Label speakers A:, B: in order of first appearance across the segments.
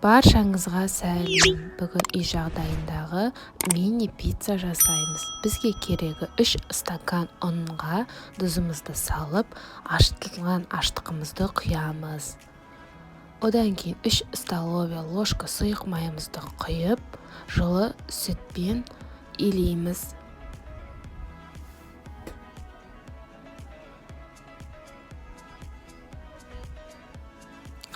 A: Баршаңызға сәлем. Бүгін үй жағдайындағы мини пицца жасаймыз. Бізге керегі 3 стакан ұнға тұзымызды салып, ашытылған аштығымызды құямыз. Одан кейін 3 столовая ложка сұйық майымызды құйып, жылы сүтпен илейміз.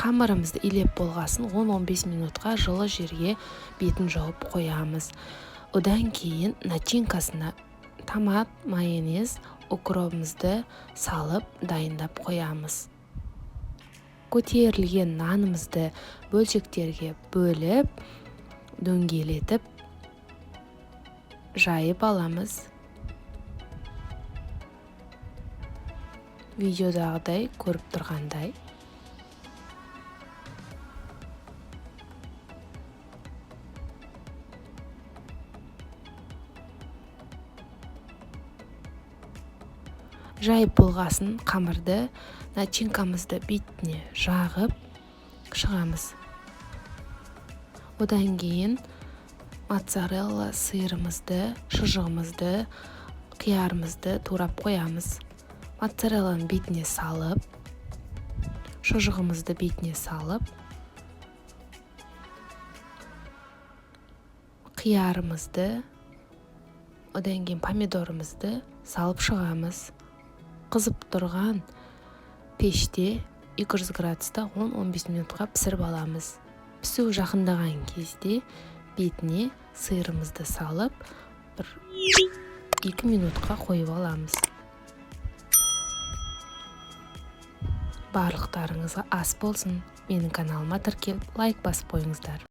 A: Қамырымызды илеп болғасын 10-15 минутқа жылы жерге бетін жауып қоямыз. Одан кейін начинкасына томат, майонез, укропымызды салып дайындап қоямыз. Көтерілген нанымызды бөлшектерге бөліп, дөңгелетіп жайып аламыз. Видеодағыдай көріп тұрғандай. Жайып болғасын қамырды начинкамызды бетіне жағып шығамыз. Одан кейін моцарелла сиырымызды, шұжығымызды, қиярымызды турап қоямыз. Моцарелланы бетіне салып, шұжығымызды бетіне салып, қиярымызды, одан кейін помидорымызды салып шығамыз. Қызып тұрған пеште 200 градуста 10-15 минутқа пісіріп аламыз. Пісу жақындаған кезде бетіне сиырымызды салып, 1-2 минутқа қойып аламыз. Барлықтарыңызға ас болсын. Менің каналыма тіркеліп, лайк басып қойыңыздар.